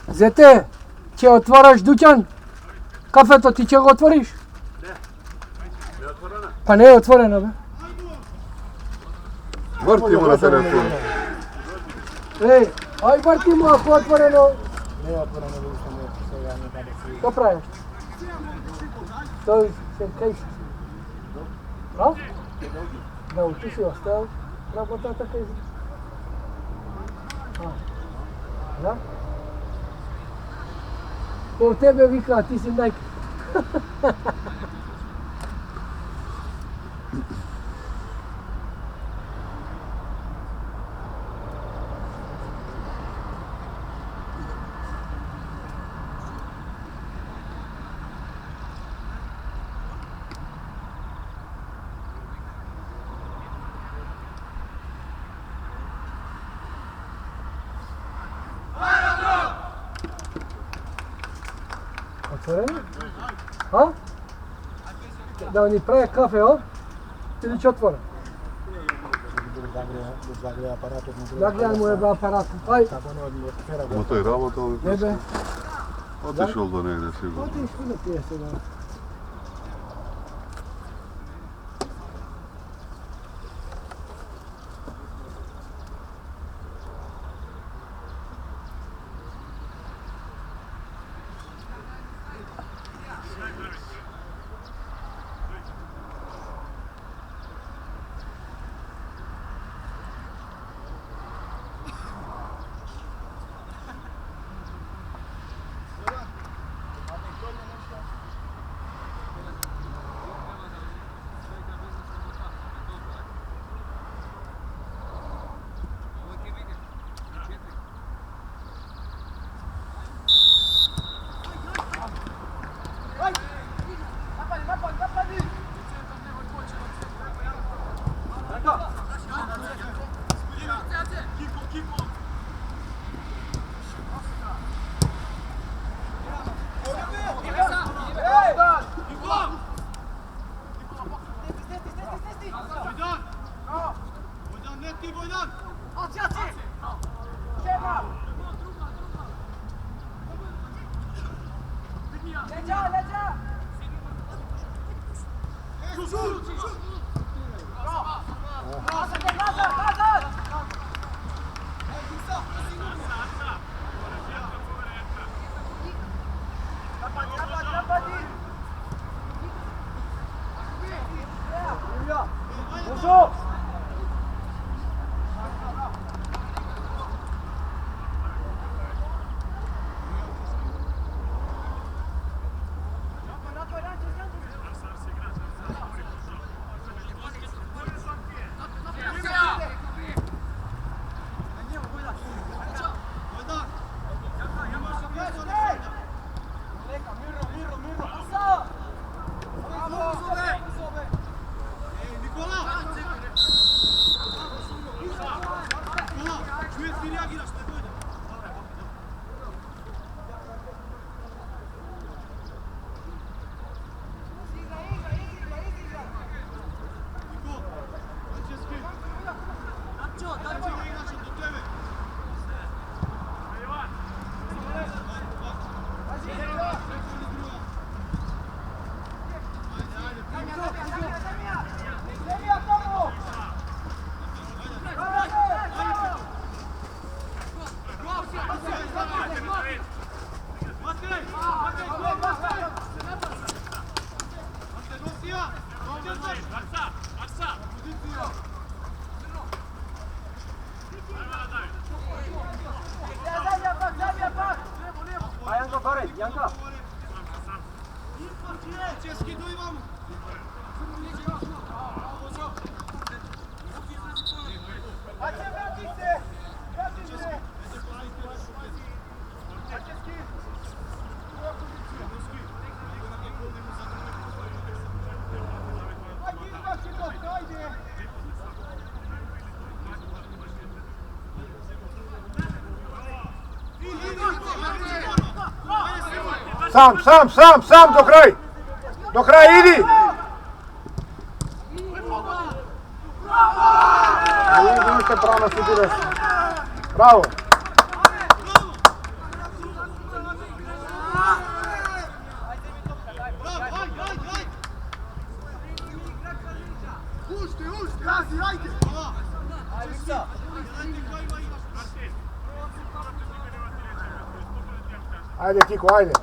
Zete, će otvaraš dućan? Kafeto, ti će ga otvoriš? Ne. Je otvorena? Pa ne je otvoreno, be. Vrtimo na telefonu. Ej, aj vrtimo ako je otvoreno. Ne je otvoreno, vidite, ne ja ne kada se... Što praviš? To se kaj si? A? Da, ti si ostao. Работата kaj si? Da? Po tebe vika, ti si naj... Otvoreno? A? Da oni prave kafe, o? Ili će otvoren? Zagreje aparatom. Zagrejan mu je aparat. Aj, Tako ne od atmosfera. Ma to je работал. nebe. Otišao do negdje sigurno. Otišli da pije se, da. Sam do kraj! Do kraja idi! Niste pronositi desno. Bravo! Ajde Kiko, ajde!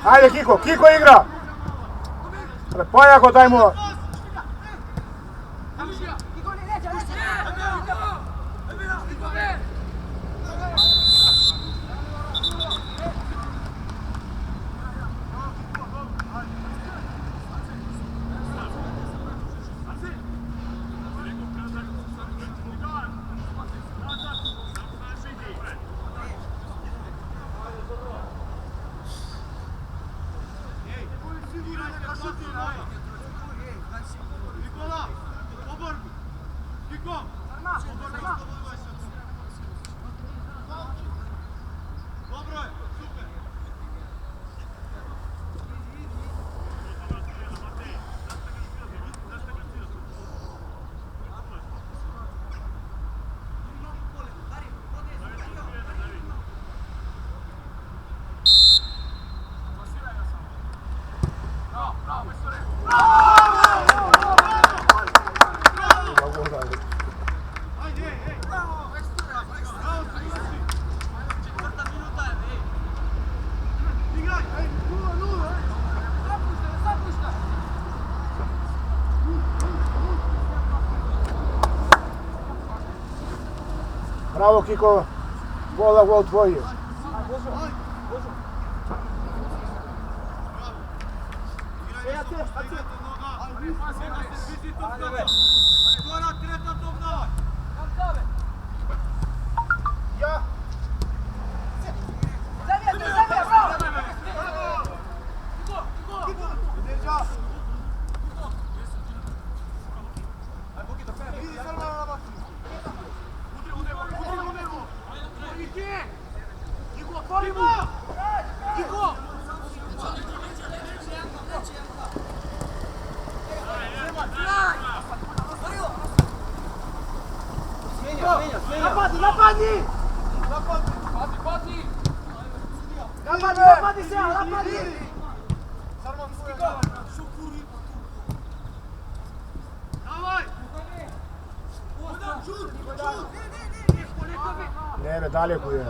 Ajde Kiko, Kiko igra! Pojako daj mu! Bravo Kiko, gol tvoj je. Napadni! Napadni se, napadni! Ne, daleko je.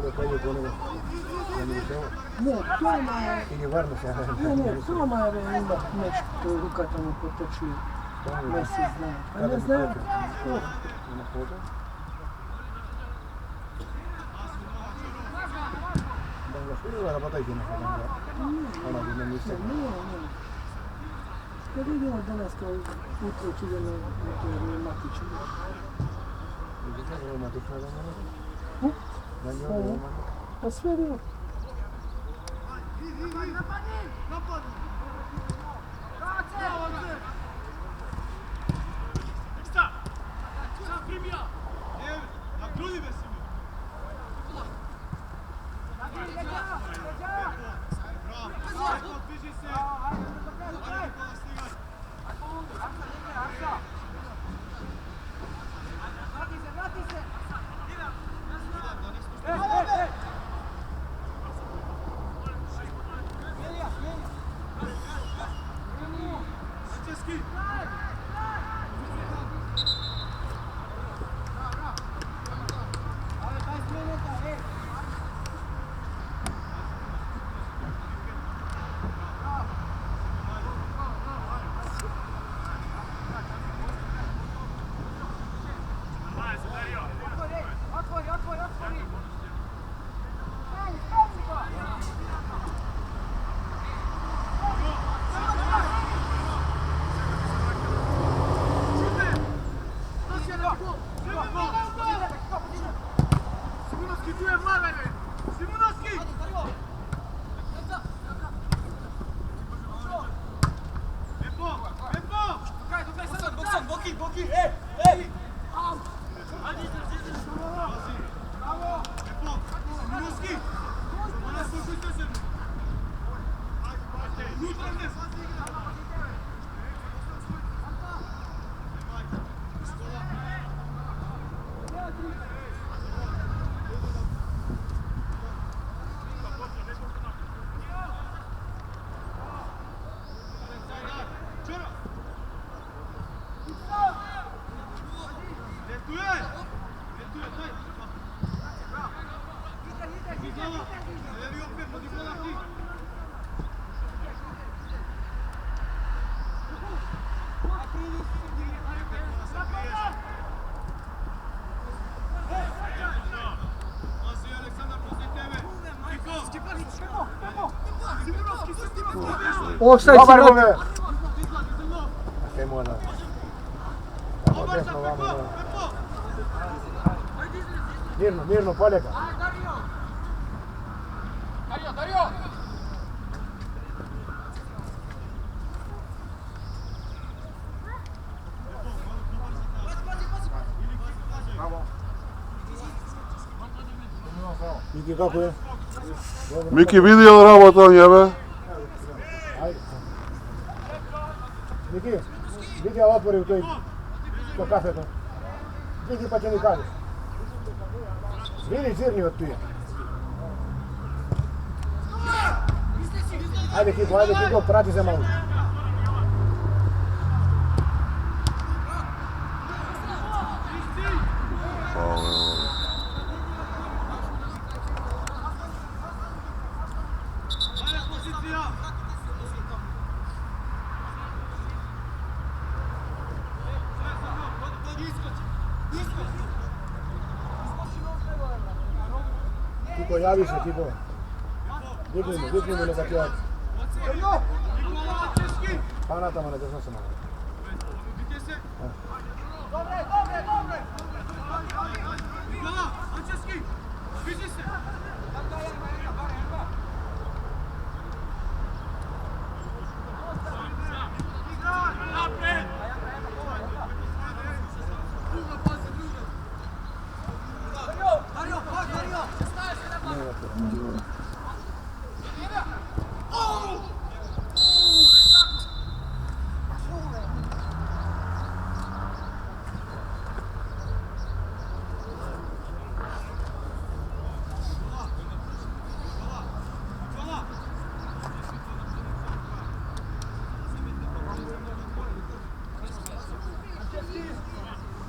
Kod paju po onoga. Ne, Toma je... Ili varno se. Ne, Toma je ima nešto, ruka tamo potoči. Mjesec dana. Pa ne znam. Na foto. Da ga špilila rabatajte na foto. Ona bi ne misle. Ne. Kad vidimo danas kao utro čude na matiču. Vidite, reumatična da Hm? Na njoj reumatična. Pa sve bilo. Offside Dobar si gole! Kaj mora? Tamo desno, vamo. Mirno, mirno, poljega. Miki, kako je? Miki, vidi je li rabota on jebe? Ajde. Miki, vidi ja otvori u toj kafetu. Vidi pa će mi kažeš. Vidi zirni od tuje. Ajde Kiko, prati se malo. Kiko, javi se, Kiko. Digni mu neka ti ja. Pana tamo ne desno se malo. Dobre! Nikola, Ančeski, viži se! Napred! Dario!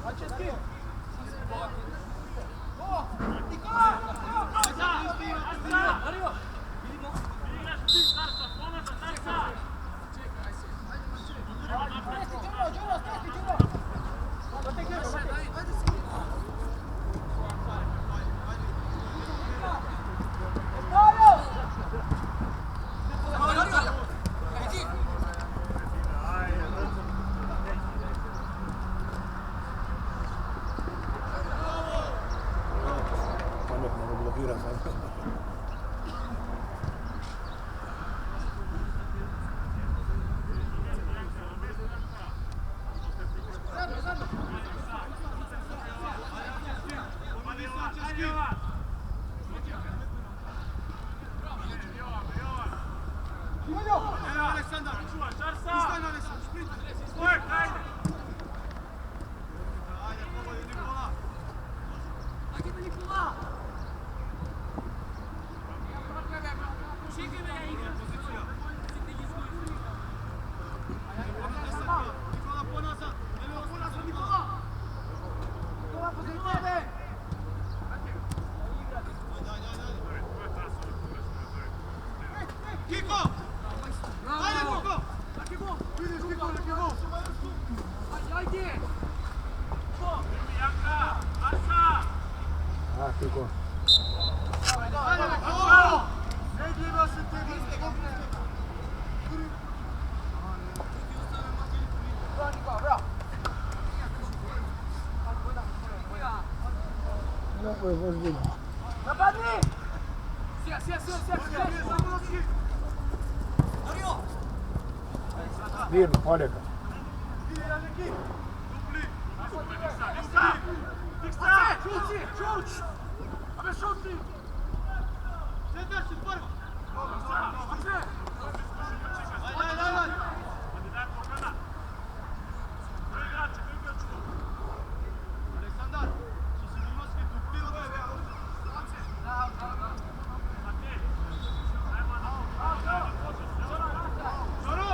Ančeski! bira sad. Aleksandar, ustaj na nešto, šprint, ajde! Ajde, poboli Nikola! Ajde Nikola! Čekaj da ja igram pozicija! Nikola ponazad! Nikola ponazad, Nikola! Nikola pozicija, ne! Kiko! Ajde, Kiko! Taki gol! Vidiš, Kiko, neki gol! Ajde! Kiko! Janka! Arsa! A, Kiko. Ajde, Kiko! Ne gleda se tebe! Много е възбудно. Нападни! Сега! Дарио! Mirno, Oljeka. Šuć! Abe šuti! Sedeš si prvo! Ajde! Aleksandar, su sigurnosti dupliro da je veo. Žoro!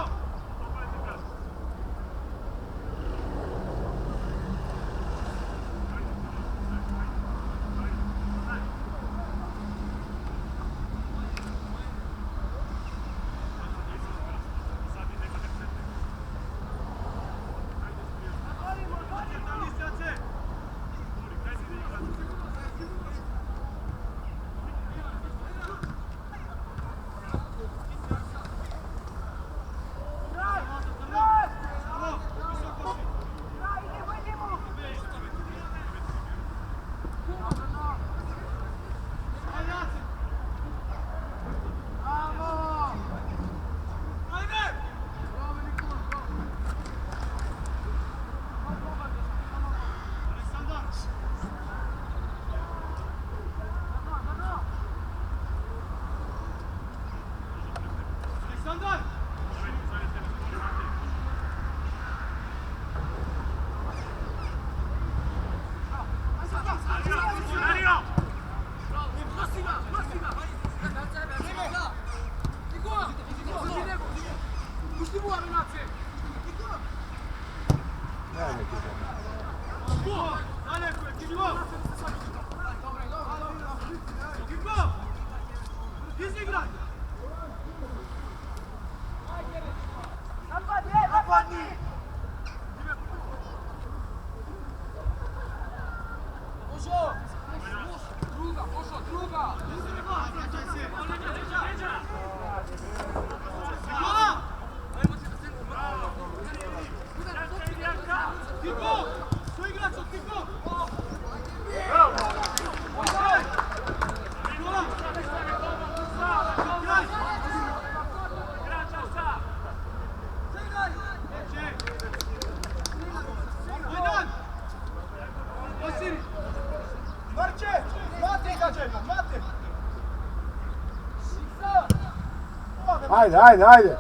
Ajde!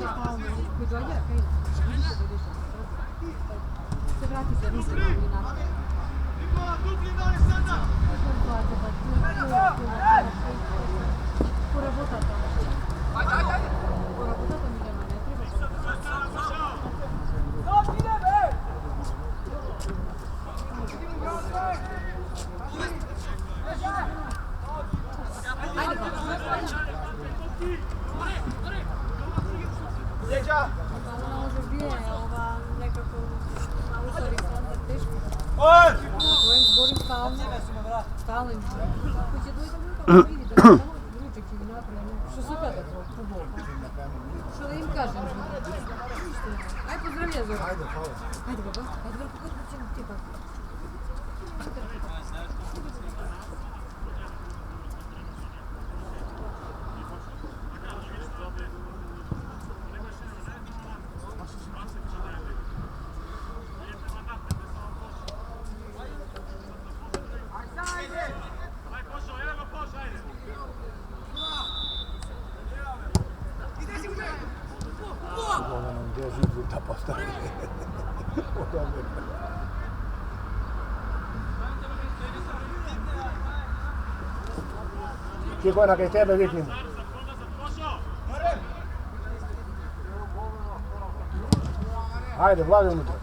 Koji dođe, kaj ide? Se vrati se, nisam kombinat. Поработата. Поработата ми нема, не треба. Ona može bije, ova nekako usori standard teško. Tvojim zborim stalno im ako će dojde unutra, vidi da samo ručak ili napravljeno, što se kada to futbol. Što da im kažem? Aj pozdravlja Zora. Ajde, hvala. Ajde baba, ajde vrlo kako ćemo ti baba. Čekona kaj tebe vidim. Ajde, vladi unutra.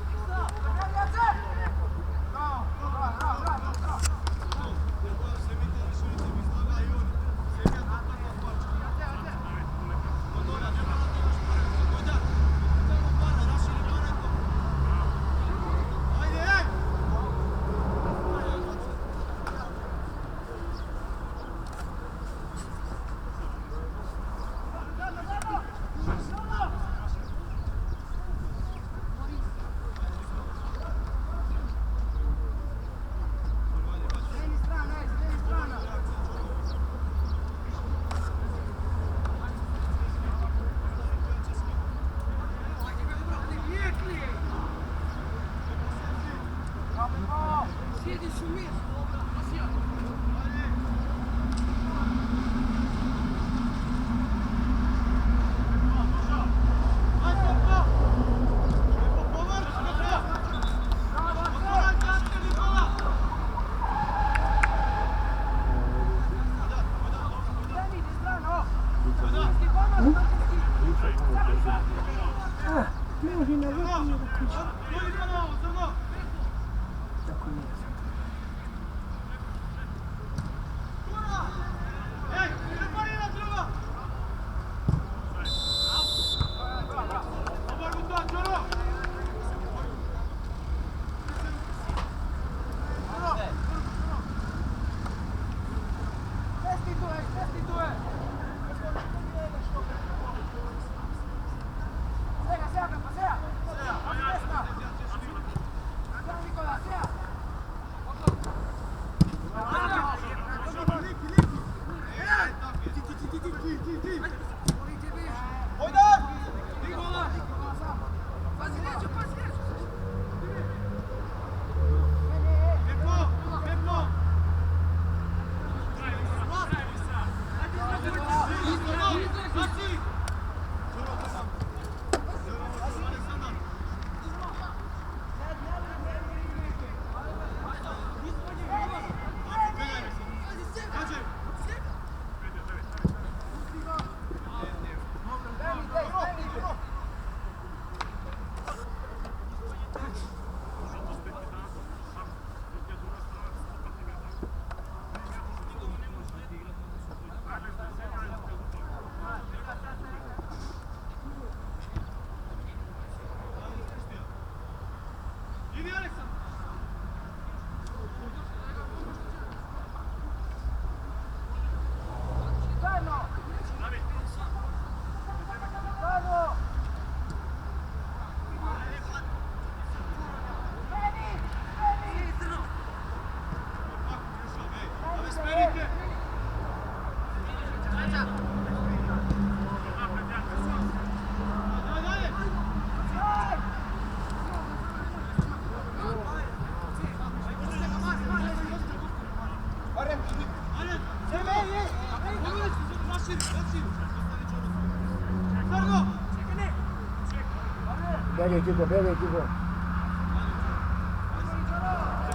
Begaj Kiko, begaj Kiko.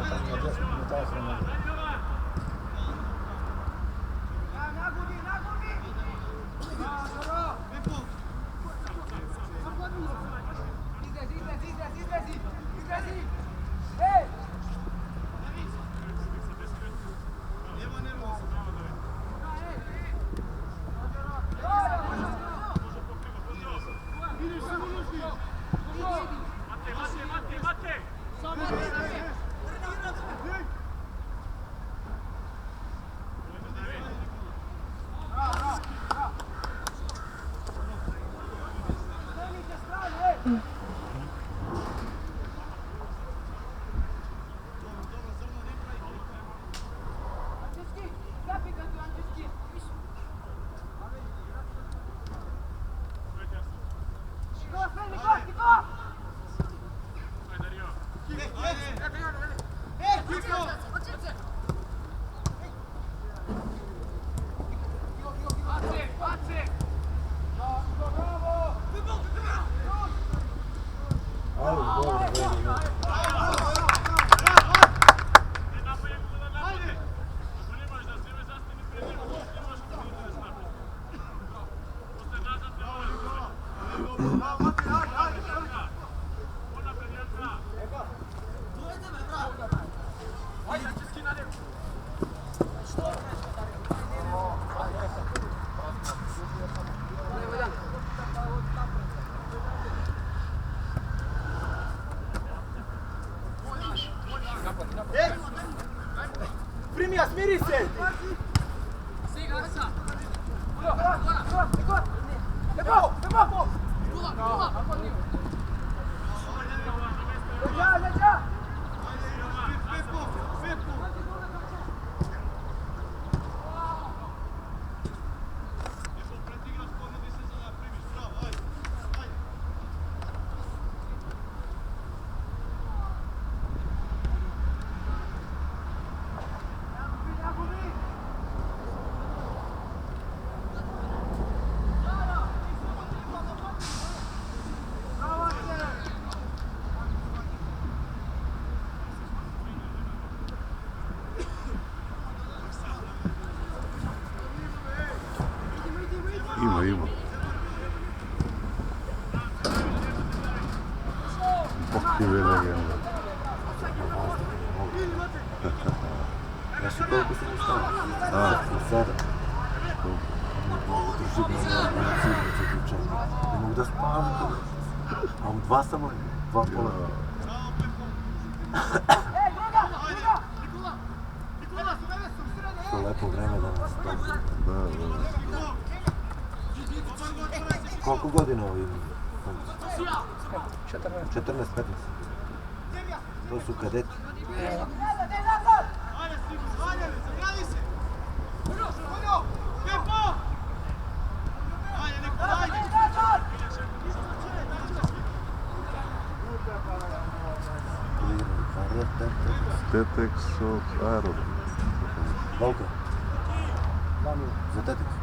Na 10 minuta se ne može. Primi, smiri se! Ima. Pokrive legenda. Znaš li koliko sam ustao? U 7. Ne mogu da spavam. A u 2 samo, 2 pola. To je lepo vreme danas. Da. Koliko godina ovo ima? 14. 14-15. To su kadeti. Teteks od aerodroma. Koliko? Za Teteks.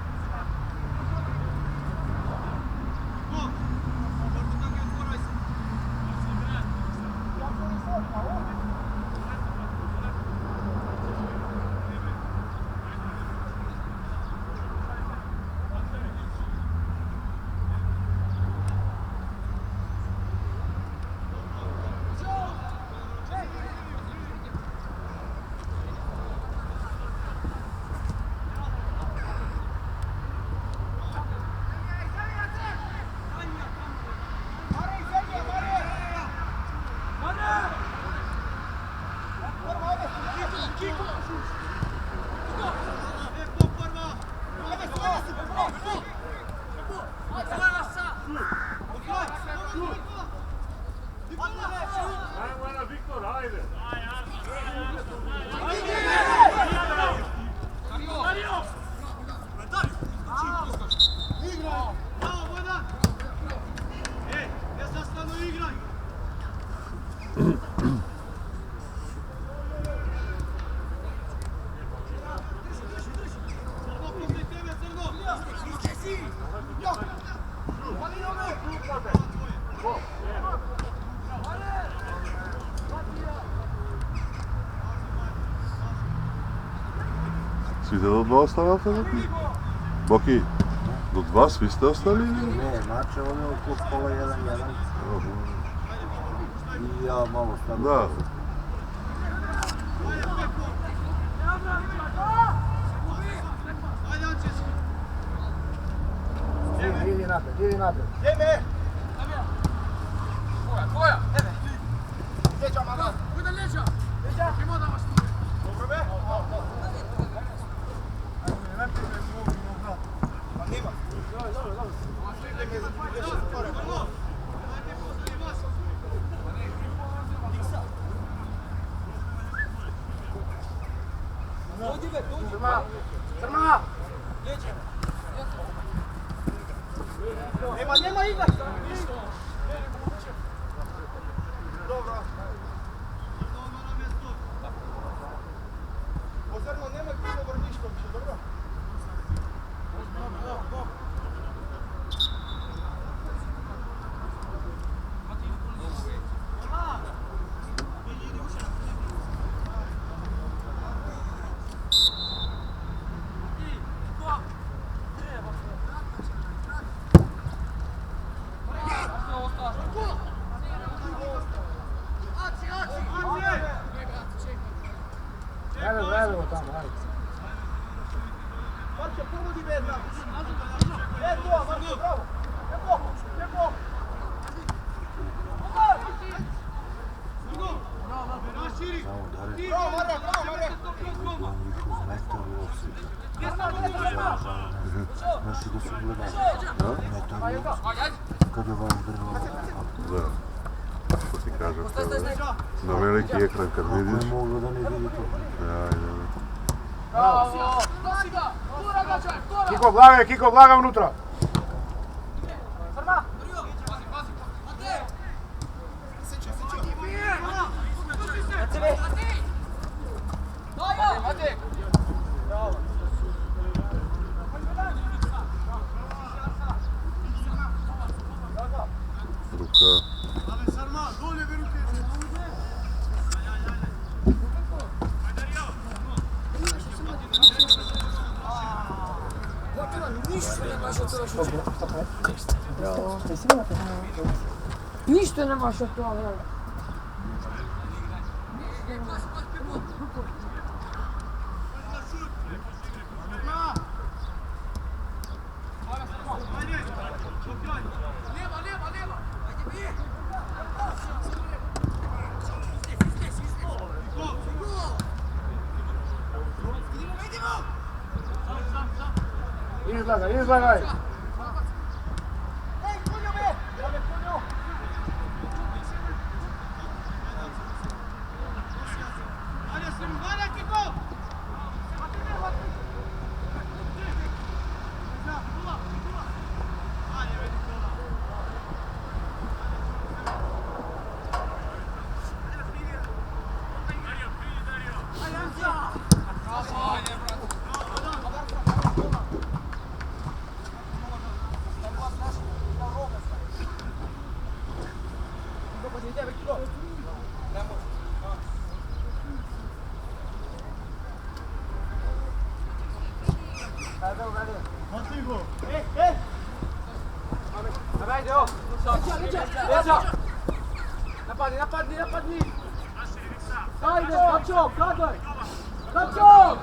Svi ste do 2 ostavate? Boki, do 2 svi ste ostali? Ne, Mače on je oko pola 1-1 i ja malo stavim. Da. Idi napred, idi napred. Crma! Nema igla! Dobro. Ozirno, nema bilo vrniško više, dobro? Evo tamo, ajde. Marče, pomodi Bedna. Eto, Marče, bravo. Lijepo. Bravo, Marja. On ih uzmeta u opsiju. Znaš da su gledali. Meta u opsiju. Kad je vam drlo. Da. Što ti kažem, na veliki ekran kad vidiš. Ako je moglo da ne vidi to. Kiko, blaga unutra. Ruka. Ništa nemaš od toga. Izlagaj. Napadni! Ajde, Kačo, kadaj! Kačo!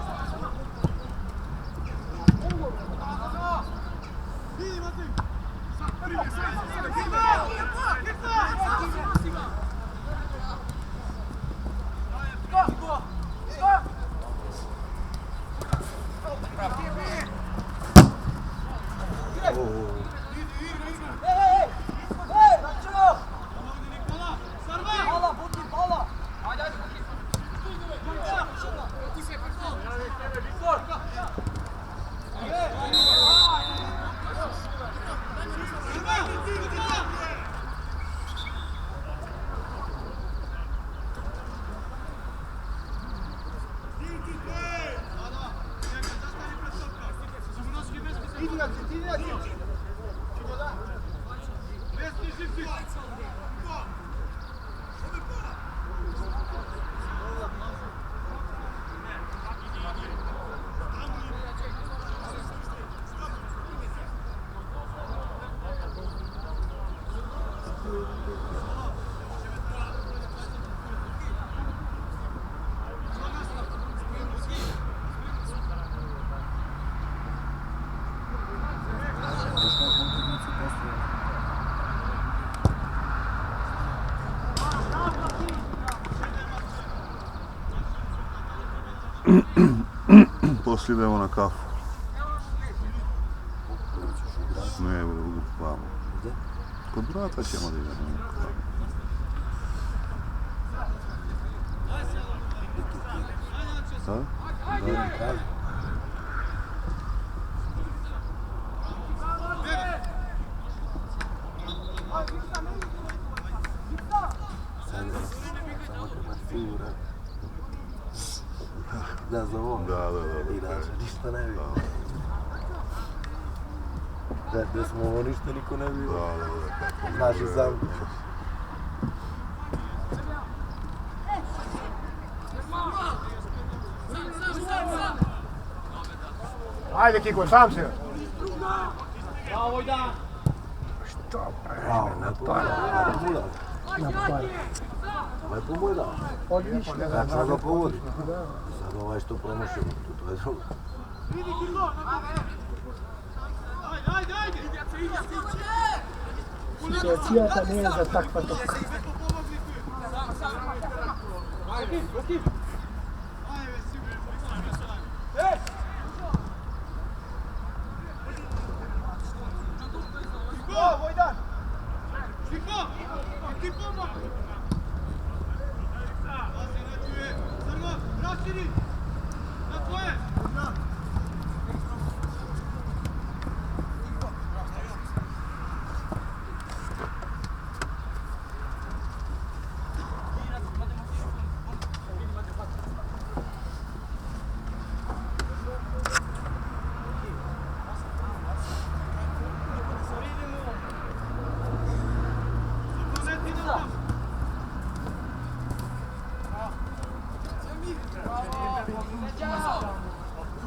Poslije idemo na kafu. Ne, vamo. Kod brata ćemo da idemo na kafu. Šta? Da, za ovom. Da. Inače, ništa ne bi. Da smo ovo ništa niko ne bi. Da. Znaš i sam. Ajde Kiko, sam se. Bravo, lepo mu je dao. Odlično. Tačno ga povodi. Sad ovaj što promašimo, to je drugo. Situacijata nije za takva toka.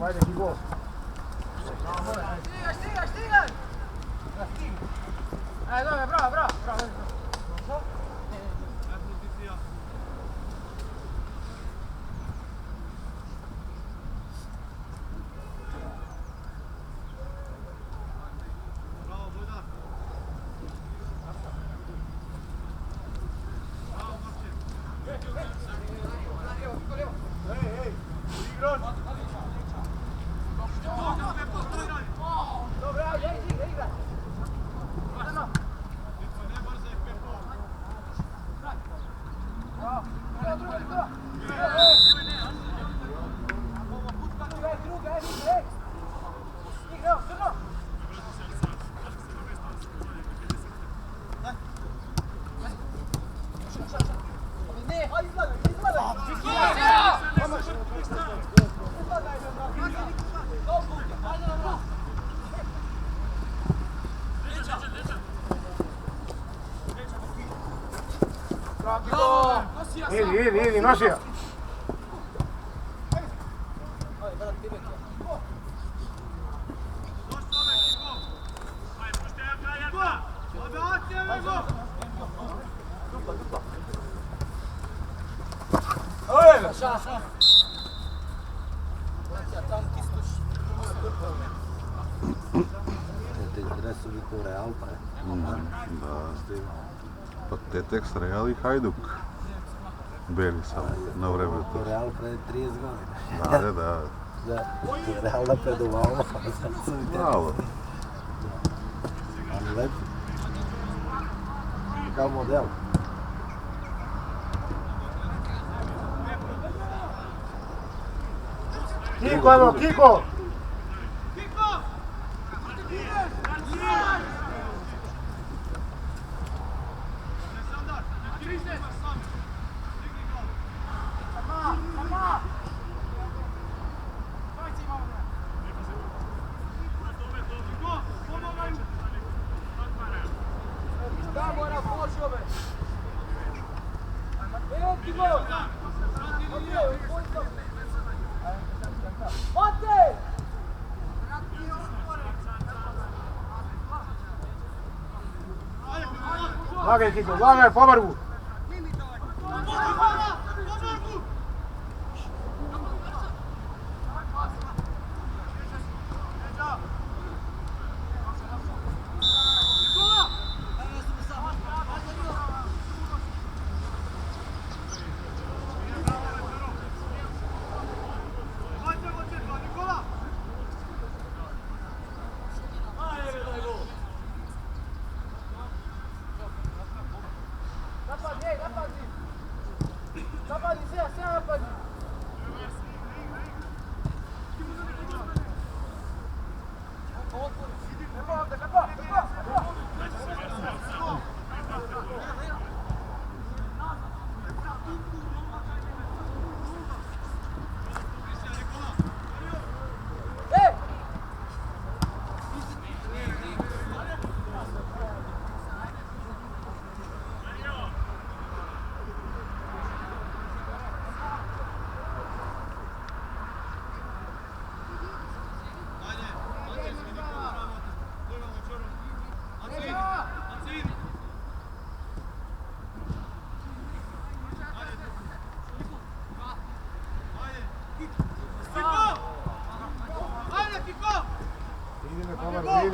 Ajde Kiko. Stiga! Ajde, dobro, bravo. Idi, nosi ga. Te dresovi ko Real, pa je. Da. Pa Teteks, Real i Hajduk. Beli sam na vreme Ko to. Real pre 30 godina. Da. Da, Real napredovalo, a sad su i Malo. ali lepo. Kao model. Kiko, evo, Kiko! Lagaj Kiko, lagaj, povrgu!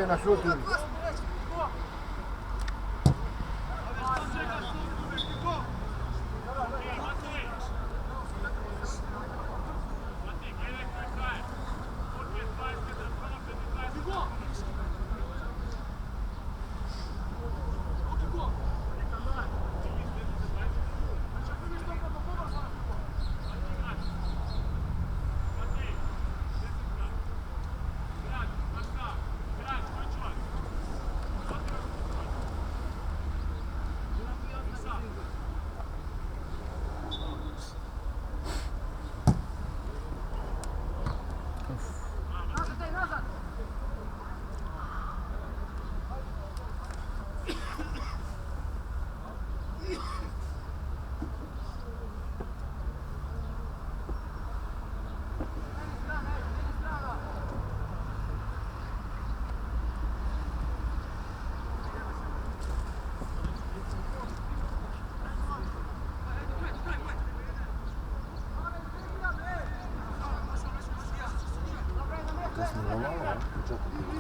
ide na šut.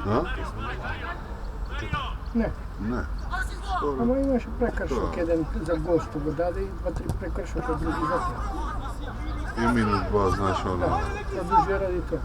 Da? Ne. Ne. Skoro. Ама имаше прекршок, еден за гол што го даде и два-три прекршока други за тоа. I minut, dva, znaš ono. Продужи ради тоа.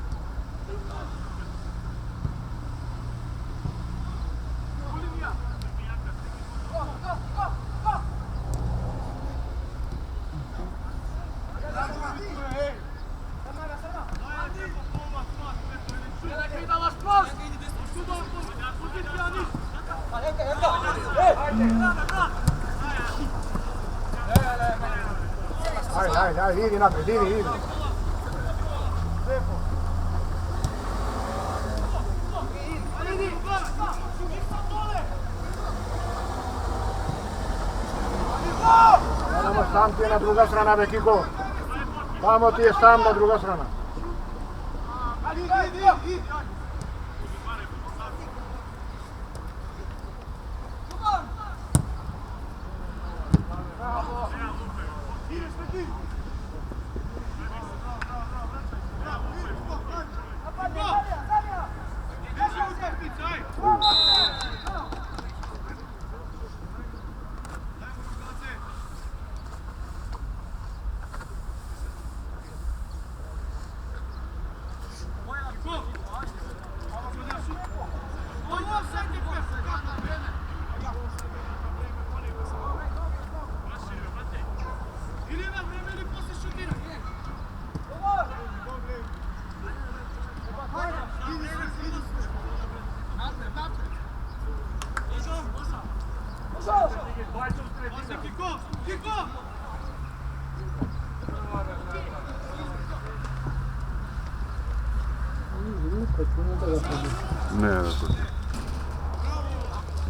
Ajde, idi naprijed, idi. Tamo sam ti je na druga strana, Bekiko. Tamo ti je sam na druga strana. Ne,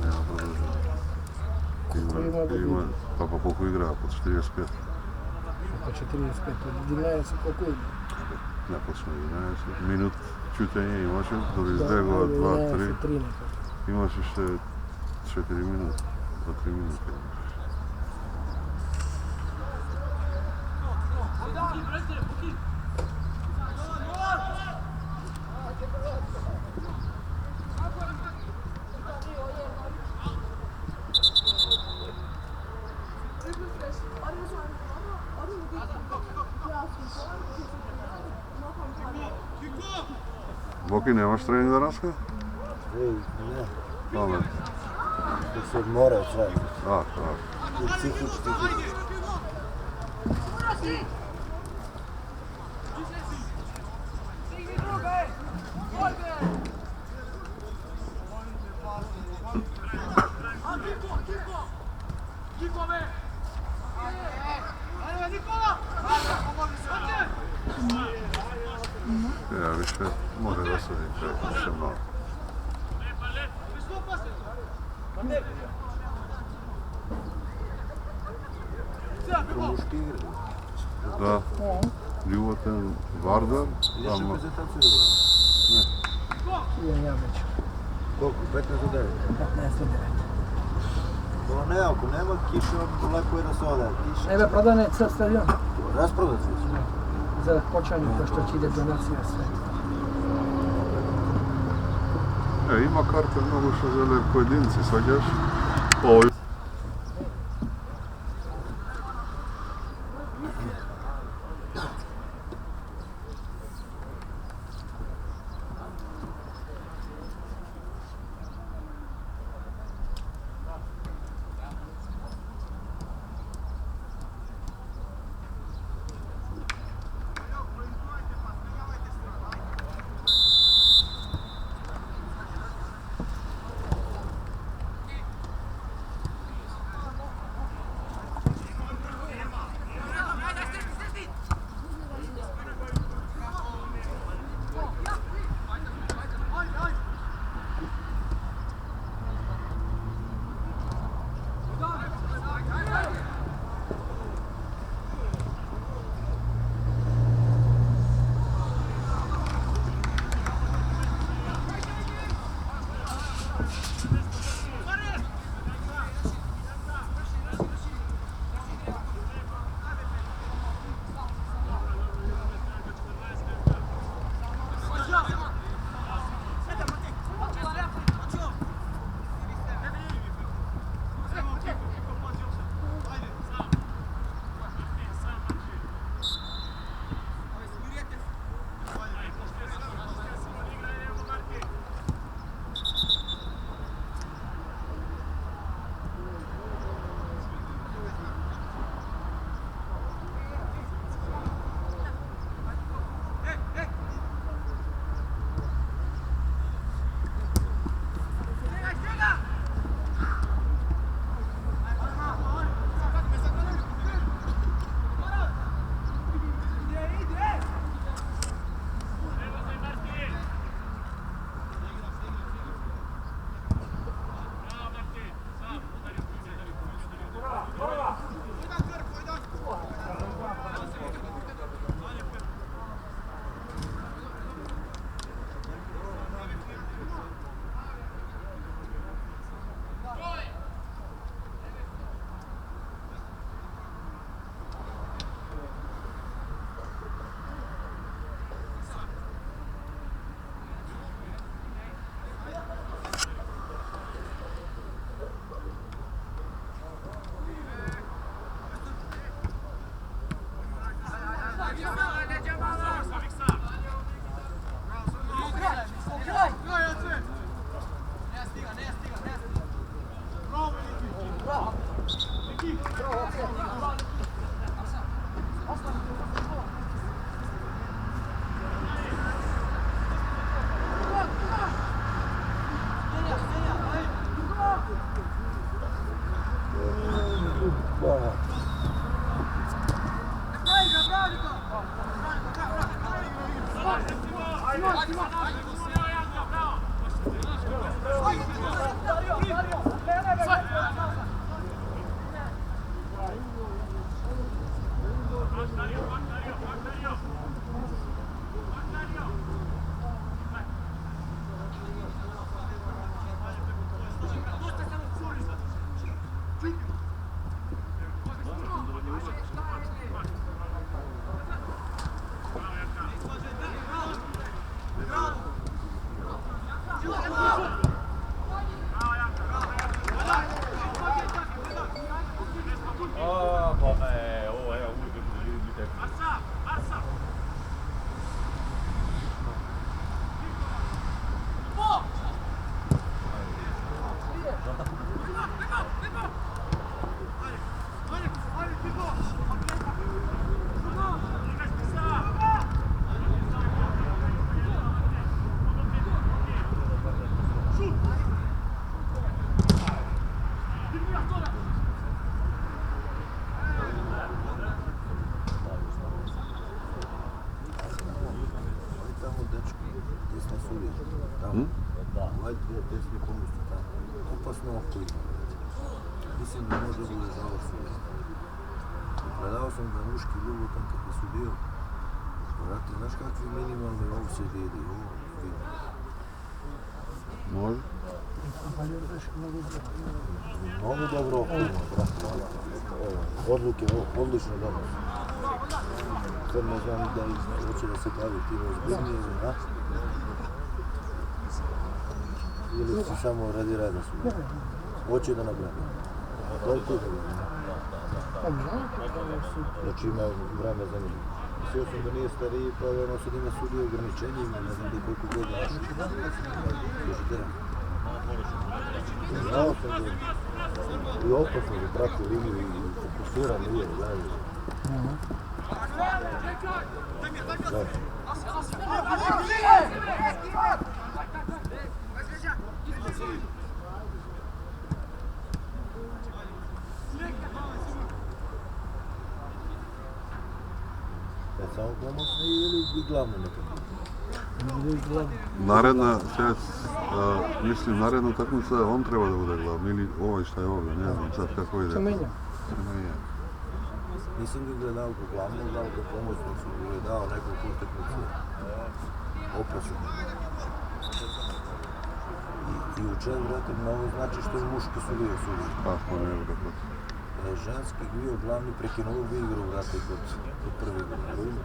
nema produženo. Ima, pa koliko igra? Po 45? Po 45, od 11 koliko ima? Ne, počne 11. Minut čutenje imaš, doli zdego 2, 3. Imaš ještě 4 minuta, do 3 minute imaš. Boki, nemaš trening danas? Ne. Kome? Dok se odmore od svega. Tako. I psihički. Ja više može da se čekam še malo. Muški igre. Da, Ljuboten, Vardar, Ideš tamo. reprezentaciju? Idem ja već. Koliko? 15 do 9? 15 do 9. To ne, ako nema kiše, lepo je da se ode. Ebe prodane cel stadion Rasprodat se. za počanje, to što će ide donacija sve. Ima karte mnogo što žele pojedinci, svađaš? Ovo Mislim da može da bude žao suda. Gledao sam da muški ljubo tam kako su bio. Vrati, znaš kakvi minimalni offside ide? Može? Mnogo dobro odluke, odlično dobro. Sad ne znam da li hoće da se pravi tim ozbiljnije, a? Ili si samo radi rada su? Hoće da nabrane. Toliko da znači ima vreme za njih. Mislio sam da nije stariji, pa ono sad ima sudije ograničenjima, ne znam da koliko godina. Slušajte nam. Znao sam da i opasno da prati liniju i fokusira nije, gledaj. Samo pomoćni ili glavni nekako? Naredna, mislim, naredna utakmica, on treba da bude glavni, ili ovaj šta je ovdje, ne znam sad kako ide. Semenja. Nisam ga gledao kao glavnog, gledao kao pomoćnog, sam ga gledao nekoliko utakmice. Opraću. I u čelu, vrati, mnogo znači što je muški sudija sudio. Kako ne, vrati. Ženski bio glavni prekinuo bi igru, vrati, kod prvi igru.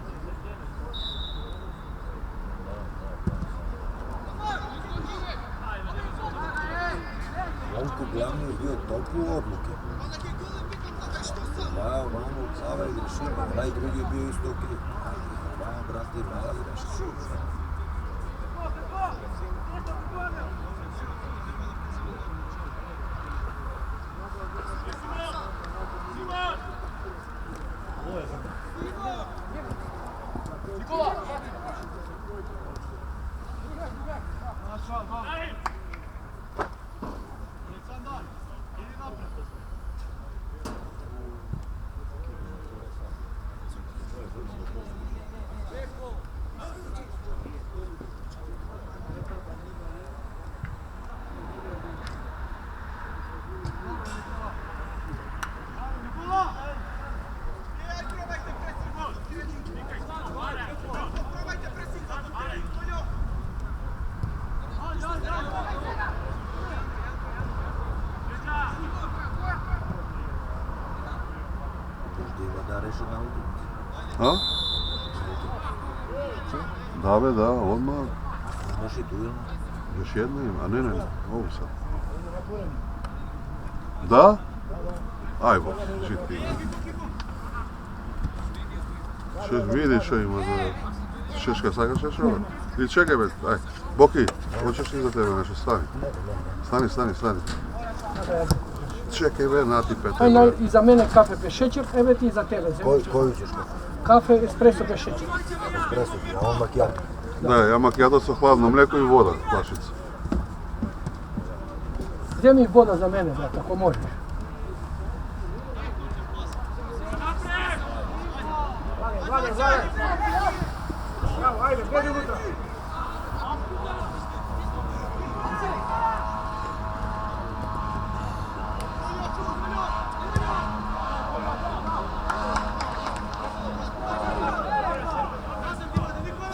Onko glavni je bio toliko odluke. Da, vamo, Sava i grešima, onaj drugi je bio isto okej. Vamo, brate, mala greška. A? Da be, da, odmah. Imaš i duel? Još jedno ima, a ne, ovu sad. Da? Ajmo, žiti. Vidiš što ima za... Šeška, sakačeš ovo? I čekaj be, aj. Boki, hoćeš li za tebe nešto, stani. Stani. Čekaj be, natipete. Aj, i za mene kafe bez šećer, evo ti i za tebe. Koju ćeš kafe? Kafe espresso bez šećer. Espresso, a on macchiato. Da, ja macchiato sa hladno mlijeko i voda, flašica. Gdje mi voda za mene, brate, ako možeš. Vlade. Bravo, ajde, bježi unutra.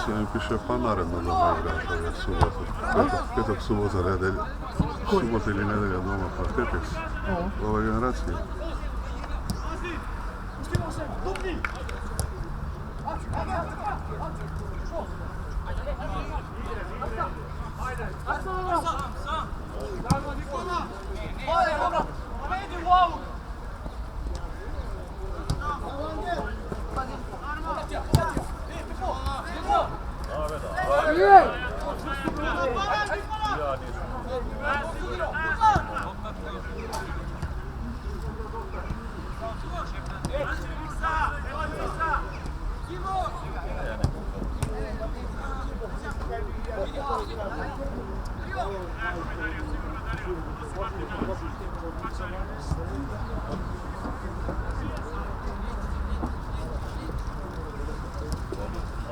Sve mi piše pa naredno da ne igraš ove subote. Petak, subota, nedelja. Subota ili nedelja doma, pa petak. Ove generacije.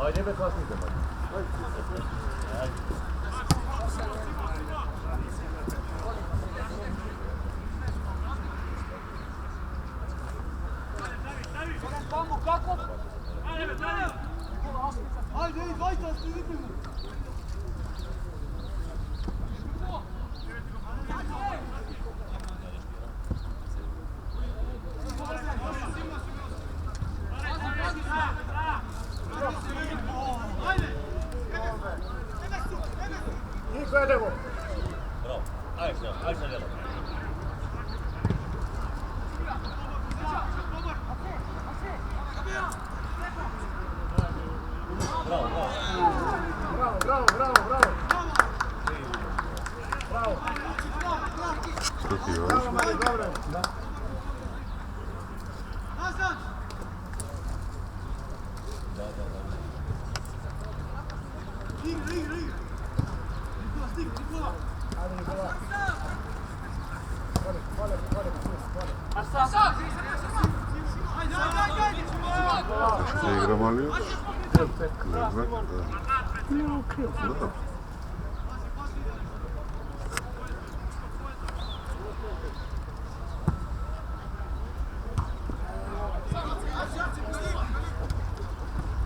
Ajde be kasnite. Ajde, dajte, stigite mu! Niko je devo. Ще игра ли još? Ne znam, da. Imamo kriv. Da.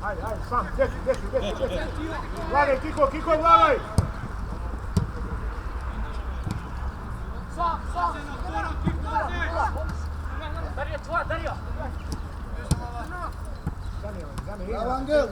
Ajde, sam, desi. Gledaj, Kiko, gledaj! Bravo, Angel!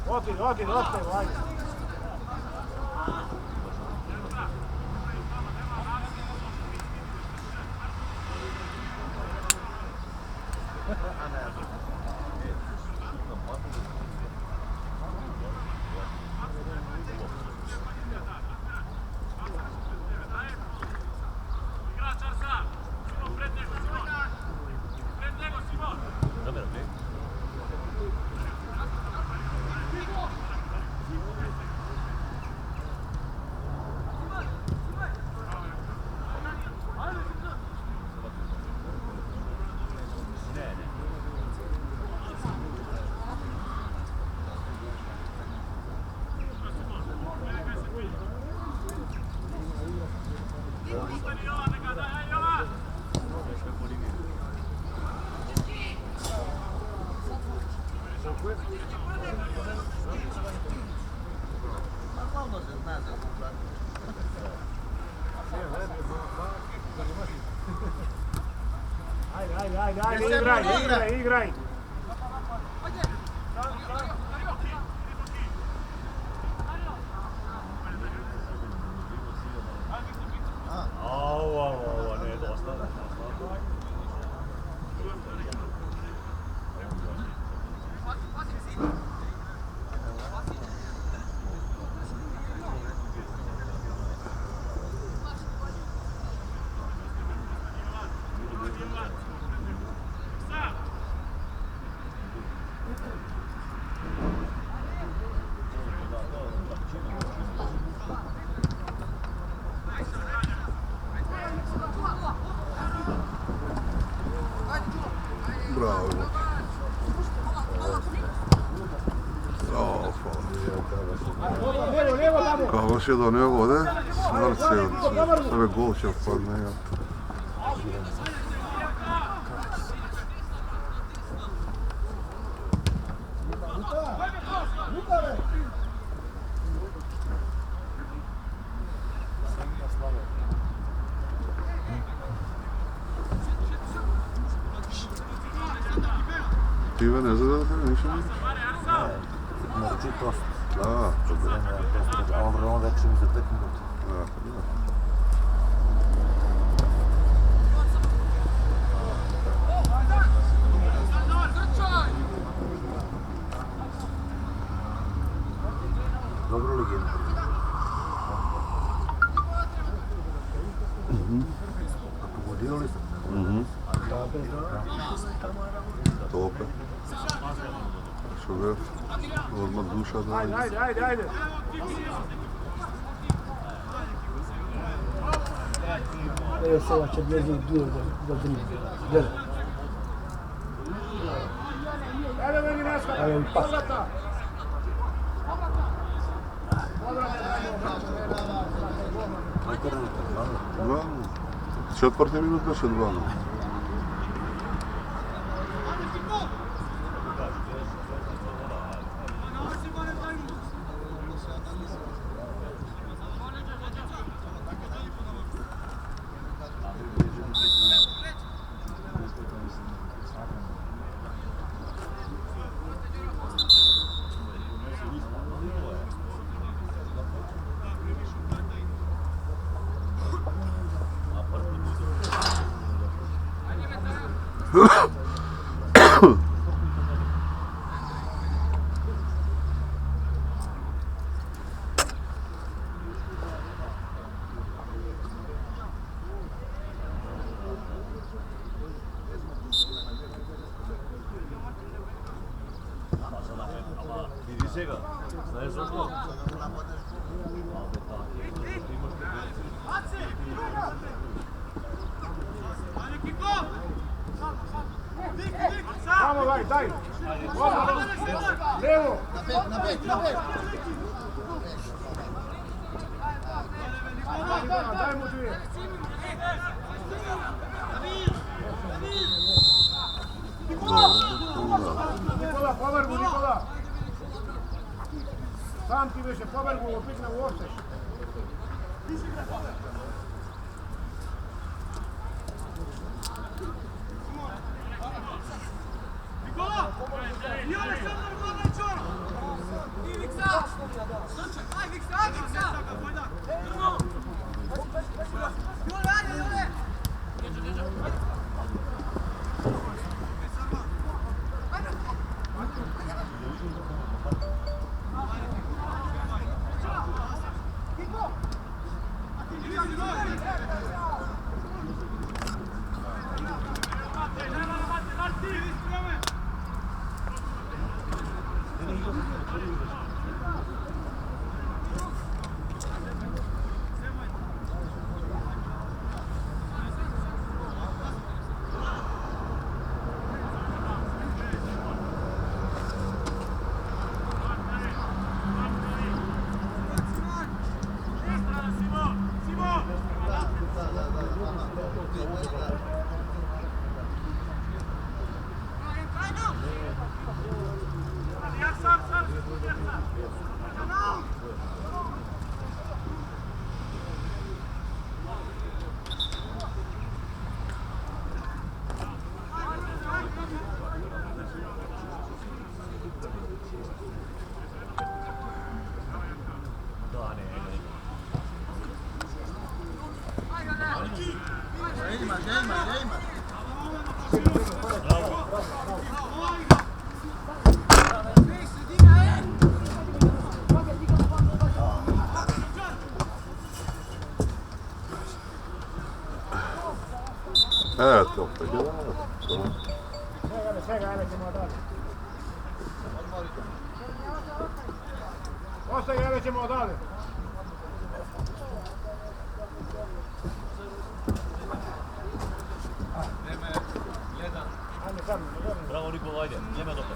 Odi, ajde. Ajde, igraj. Ovo, ne, dosta. Bravo. Kavaš je donio vode, smrt se od sebe gol će odpadne. Тебе не зададете нищо? Мърчи просто. Да. А Авраам вече ми за 5 минути. Да. Dobro li je? Pogodio li sam? Топе. Шовер. Odmah duša dolazi. Ajde. Evo sada će dlezi dio da drije. Gledaj. Evo i pas. Dva. Četvrti minut беше 2. Vidi se ga, znaš zašto? Samo daj! Levo! Na bek! Daj mu dvije! Nikola, povrgu, Nikola! Sam ti više povrgu, opet ne uošteš. Eto, pa Svega, ajde ćemo dalje. Ostaje, ajde ćemo dalje. Bravo Nikola, ajde, nema dobro.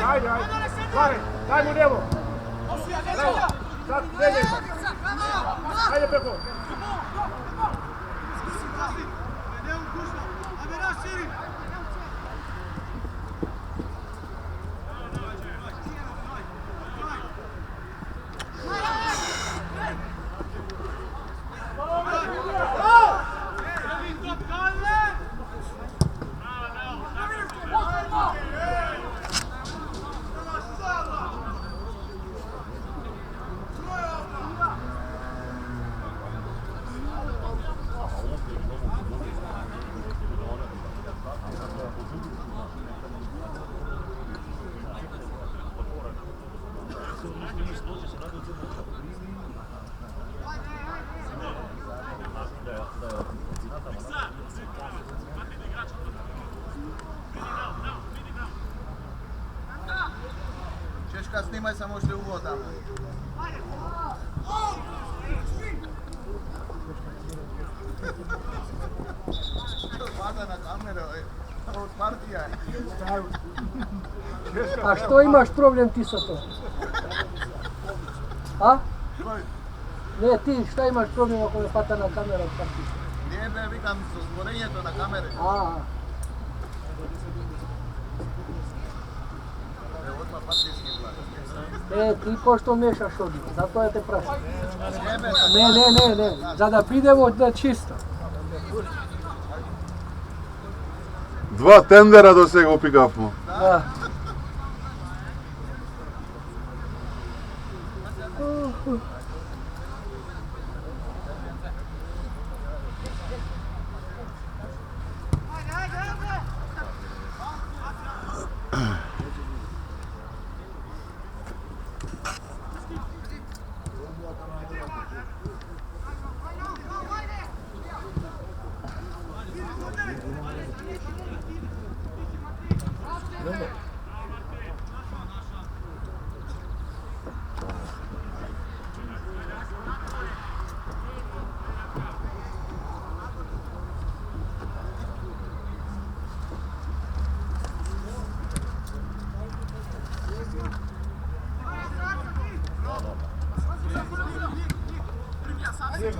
Ajde, pazi, daj mu lijevo. Sad, ajde preko. Češka, snimaj samo što je uvo tamo. A što imaš problem ti sa to? A? Ne, ti šta imaš problem ako me hvata na kamera od partije? Nije bre, vikam zvorenje na kamere. A, Odmah partijski vlad. ti pošto mešaš ovdje, zato ja te prašam. Sjebe Ne, za da bidemo da čisto. Dva tendera do сега опигавмо. Da.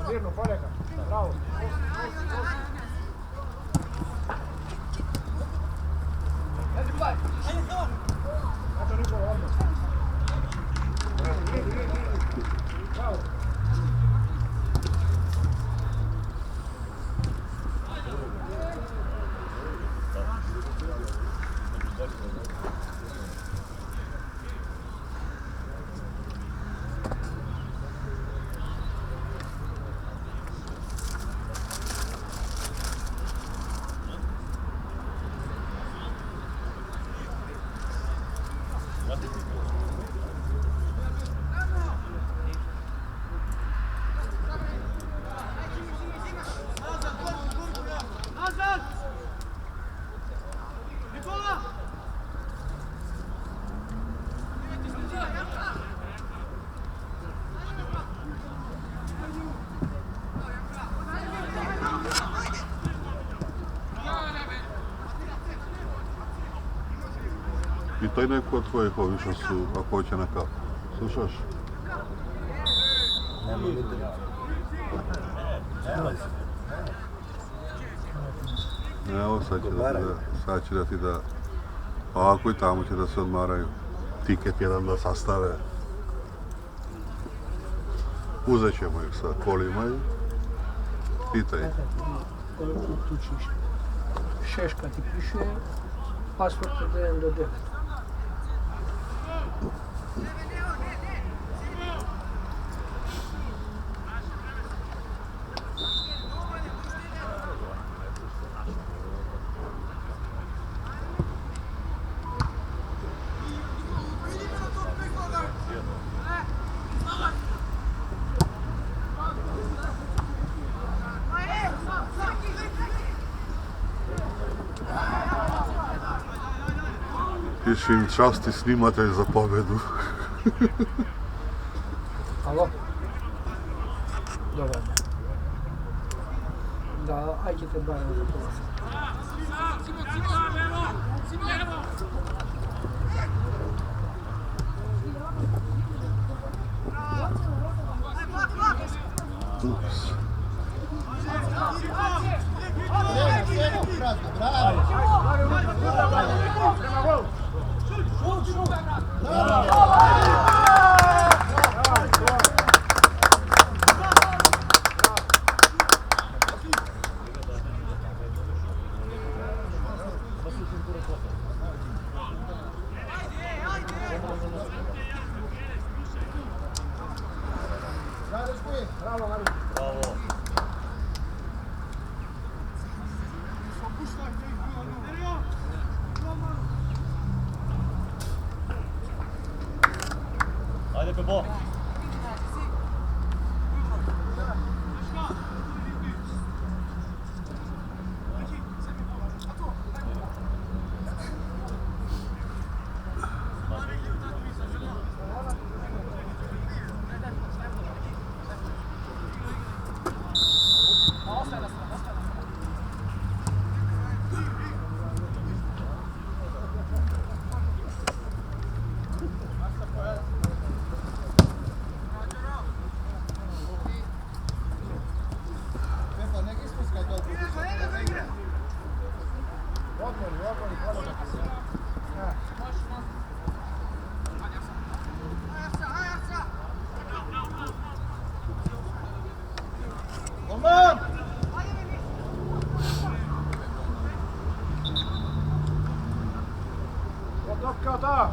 Mirno, poleka. Bravo. Eto Nikola, odmah. Bravo. I to je neko od tvojih ovi što su, ako hoće na kapu. Slušaš? Evo sad će da ti da, ovako i tamo će da se odmaraju. Tiket jedan da sastave. Uzet ćemo ih sad, kolima i pitaj. Tu ćeš. Šeška ti piše, pasport od 1 do 9. Piši im časti snimatelj za pobedu. Alo? Dobar. Da, ajde barem za pola sata. Ups. Ajde, Bebo. Topka da!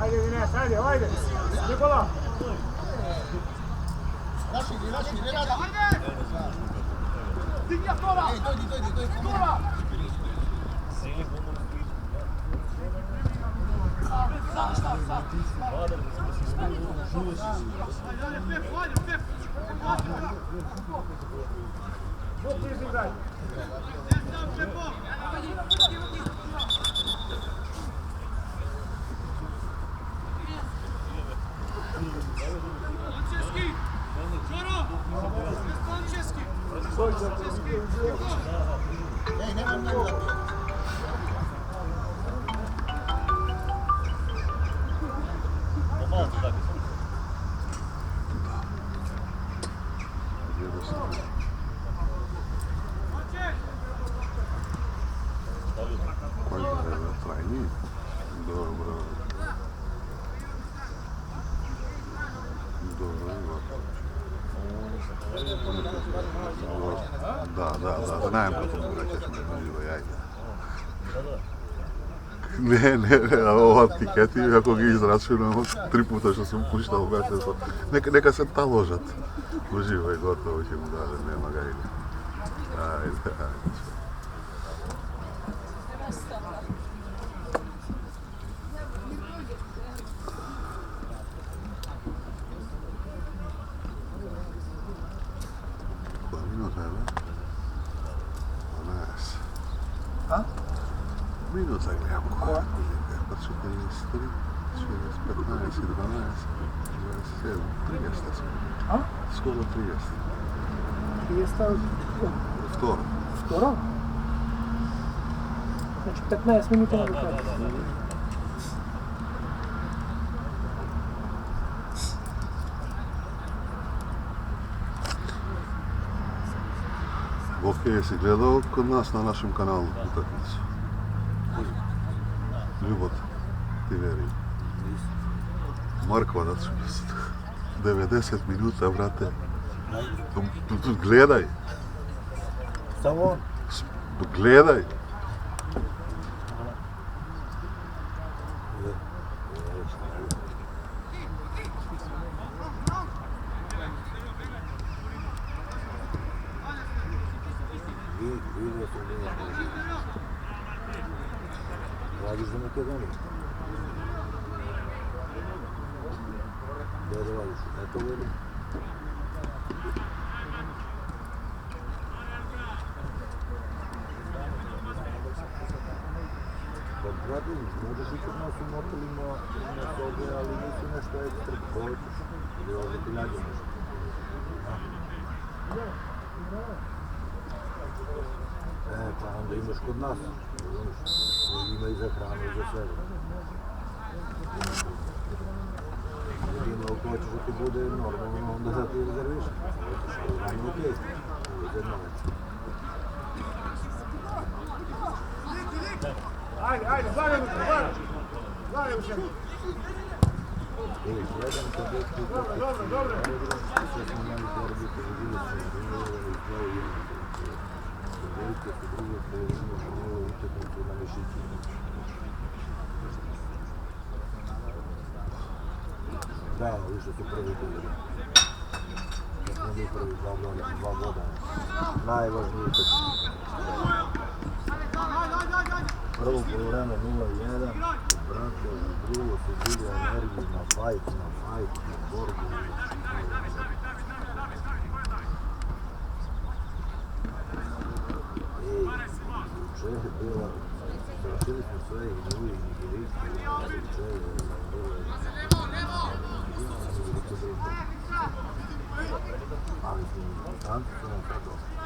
Ajde Ines, ajde, ajde! Nikola! Raširi, rada! Digni Atola! Ej, dojdi! Atola! Bog ti si daj! Ej, nemam nagrati! Pomalo to tako. Koliko je trajniji? Dobro. Da, znam kako mu rećeš međuživo jajda. Ne, ova tiketi, ako ga izračunamo 3 puta što sam puštao u gašenstvo, neka se taložat. Uživo je gotovo, će mu dati, nema ga ide. Ajde. Koja minuta je, da? 12. A? Minuta gledam koja. Pa 43, 15 i 12, 27, 30 smo. A? Skoro 30. 30 Skoro. skoro? Znači 15 minuta na kraju. Ok, jesi gledao kod nas na našem kanalu utakmicu? Ljubot, ti veri. Markovac, 90 minuta, brate. Gledaj, Samo gledaj. vidio sam nije može. Radiš za Makedoniju? Gdje da radiš? Eto veli? Pa brate, možeš ići od nas u motelima na sobe, ali nisu nešto ekstra, ko hoćeš. Ili ovdje ti nađe nešto. Pa onda imaš kod nas, ima i za hranu i za sve. Jedino ako hoćeš da ti bude normalno, onda da ti rezerviš. Ali vam je okej, uvijek jedno već. Ajde, zagledam se, zagledam se. Uvijek jedan kad je ti Dobro. sve smo imali porodite, vidjeli smo, vidjeli svoje ime. Velike su druge polovine, što nije utakmicu na mišići. Da, više su prvi bili. Kad smo bio prvi 2 goda. Najvažniji točki. Prvo polovreme 0-1, brate, drugo se diga energiju na fajt, na borbu. Juče je bila, završili smo sve i drugi i Nigerički, juče je ali Franci su nam sad došli.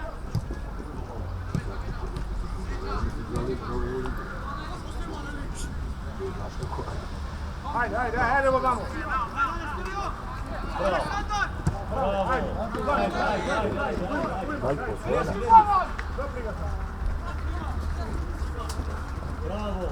Ajde, vamo. Bravo,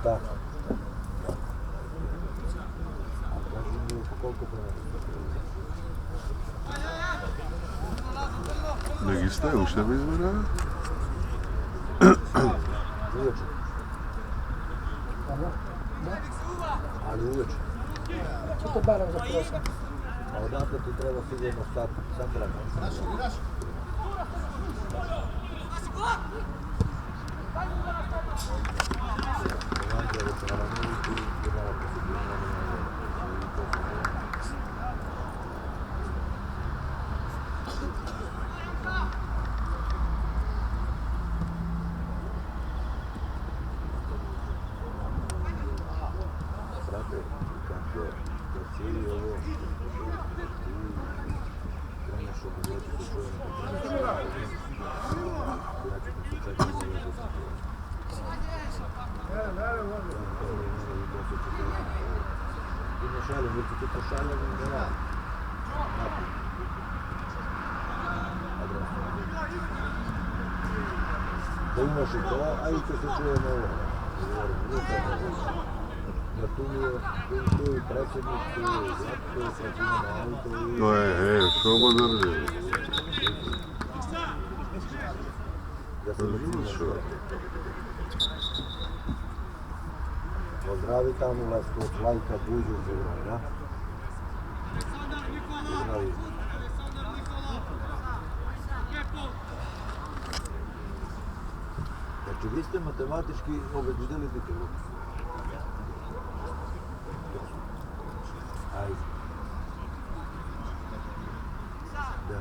Так. Neki ste ušte bez mene? Ali uveče. Što te barem za prosam? A odatle ti treba sigurno sat vremena. Brate, kako cijeli ovo ti kreneš u životu sa čovjom ja ću ti se čekati za ovo ti ne šalim, jer ti to šalim i ne radi. Da imaš i to, a i to se čujemo ovo. Da tu je i predsjednik, tu je Zlatko, sad imamo auto i... To je, što go drži? Ja sam recimo pozdravi tamo Lesko, Lajka, Buđu, Zagora. Pozdravi. Znači, vi ste matematički obezbedili titulu. Ajde. Da.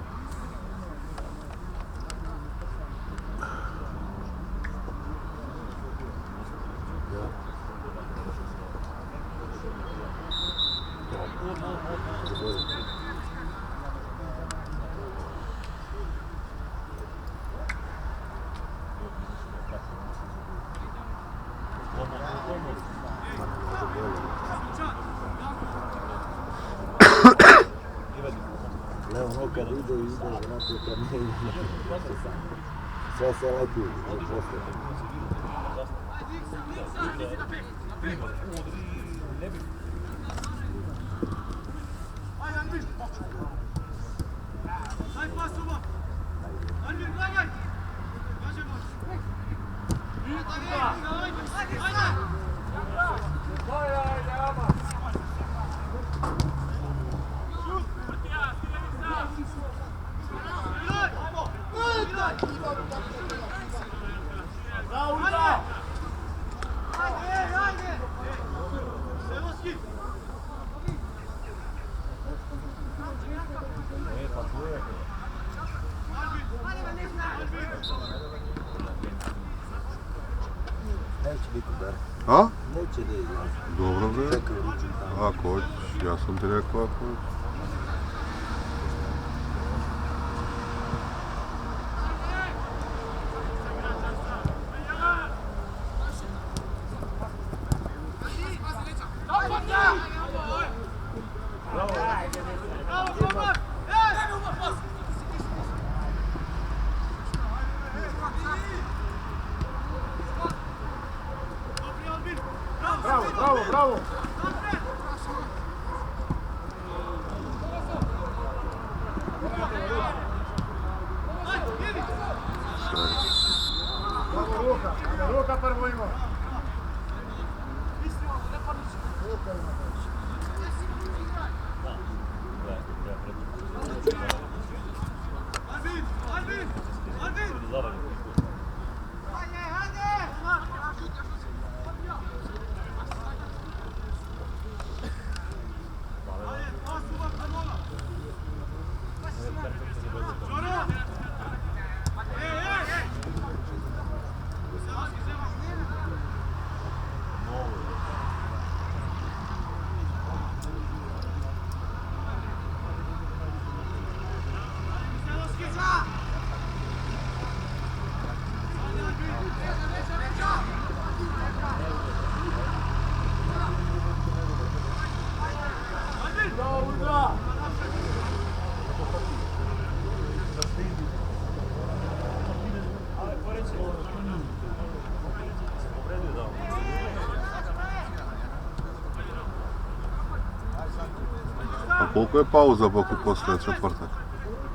Ono kad ide, vrati, kad ne ide, sve se leti, neće biti dar. A? Neće da izlazi. Dobro bre. Čekaj, ručim tamo. Ako hoćeš, ja sam ti rekao ako hoćeš. Bravo, bravo, bravo! Bravo, Luka! Luka prvo ima! Luka ima. A koliko je pauza posle četvrtak?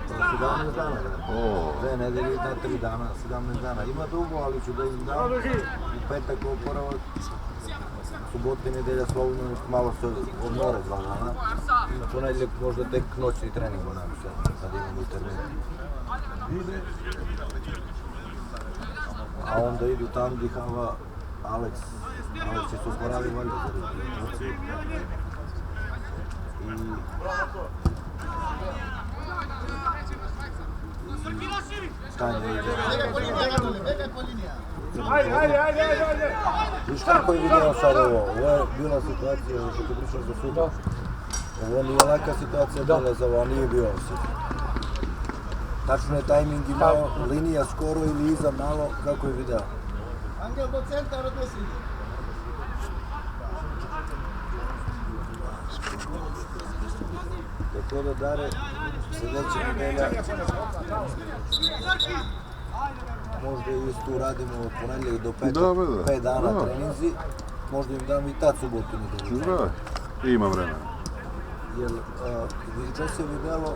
17 dana. O, 2 nedelje, 3 dana, 17 dana. Ima dugo, ali ću da im dam. U petak oporavak. Subota i nedelja slobodno, malo se odmore 2 dana. Na ponedjeljak možda tek noćni trening onako se, kad imamo i termin. A onda idu tam gdje Hava Alex će se usporavi valjda za reprezentaciju. I Tanja ide. Bega po linija. Ajde! Viš kako je vidio sad ovo? Ovo je bila situacija, što ti pričaš za suda. Ovo nije laka situacija bila za ovo, nije bio osjet. Tačno je tajming imao, linija skoro ili iza malo, kako je video. Angel do centra od desni. Tako da Dare, sljedeća nedelja, možda isto uradimo od ponedjeljka do petak, 5 dana treninzi, možda im dam i tad subotu nedelju. da, ima vremena. Jer če se vidjelo,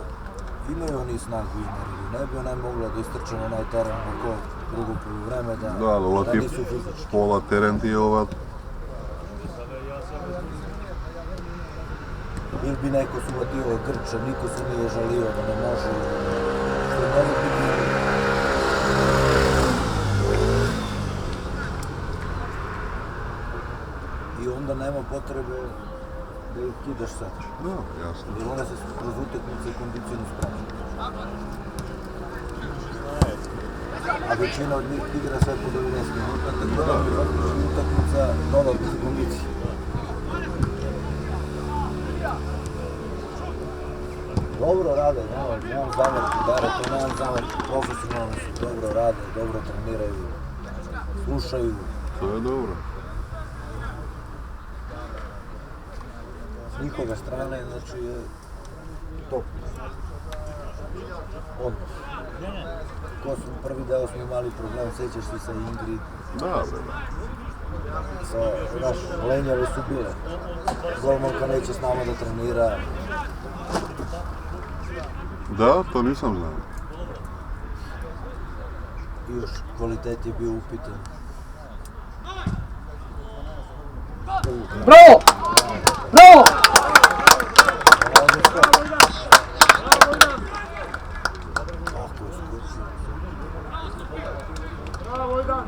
imaju oni snagu i energiju, ne bi onaj mogla da istrče na onaj teren oko drugo poluvreme da nisu fizički. Pola teren ti je ova. Ili bi neko suvatio Grča, niko se nije žalio da ne može, što je mnogo bitno. I onda nema potrebe da ih kidaš sad. Da, jasno. Jer one se kroz utakmice kondicijonu spremaju. A većina od njih igra sve po 90 minuta, tako da bi faktički utakmica dodatna kondicija. Dobro rade, nemam zamerki, Dare, to nemam zamerki, profesionalno su, dobro rade, dobro treniraju, slušaju. To je dobro. S njihove strane, znači je top. Odnos. Ko su prvi deo smo imali problem, sjećaš se sa Ingrid. Da. Znaš, lenjave su bile. Golmanka neće s nama da trenira. Da, to nisam znao. I još kvalitet je bio upitan. Bravo! Bravo! Bravo, Idan!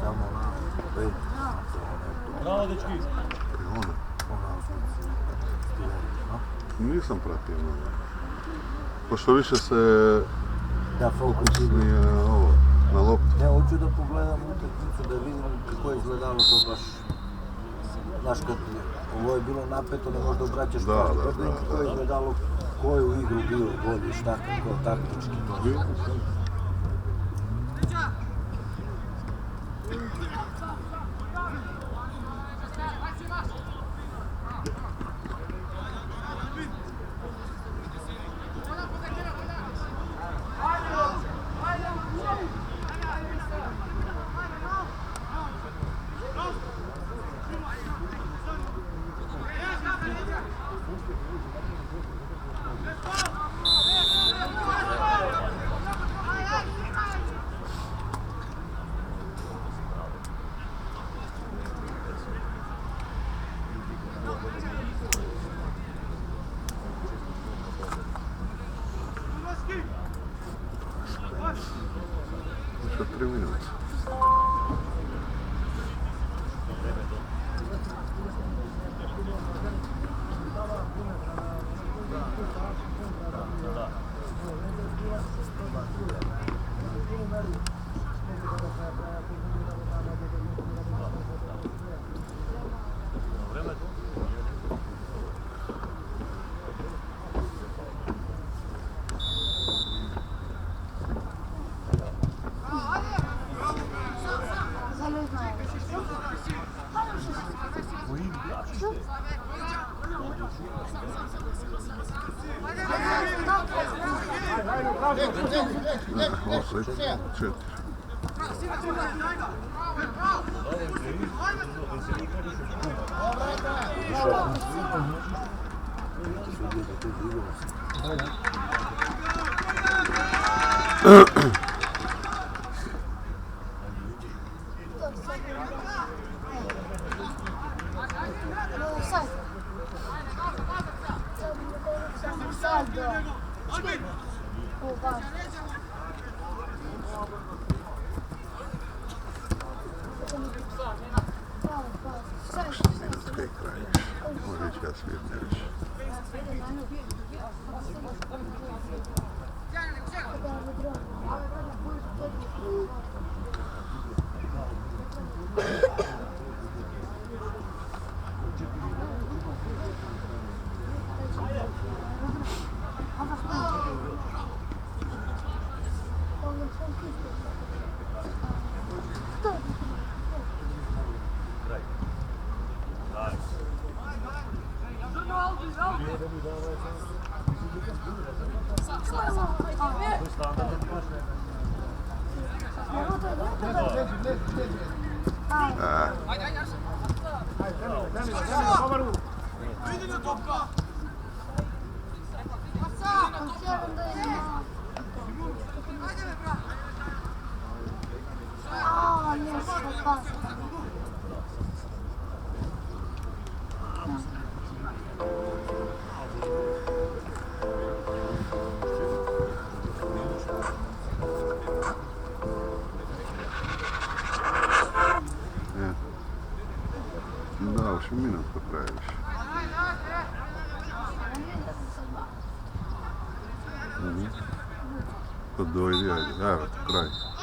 Samo na pet. Bravo, dečki! Nisam pratio. Pošto više se Da, fokus nije ovo, na loptu. Ne, hoću da pogledam utakmicu, da vidim kako je izgledalo to baš. Znaš, kad ovo je bilo napeto, ne možda obraćaš pažnju, baš da vidim kako je izgledalo, ko je u igru bio bolji, šta kako, taktički. 8, 4. Minutka i kraj. Može ići ja svijetne više. Da, još minutka previše. To dojde, ajde, evo, kraj.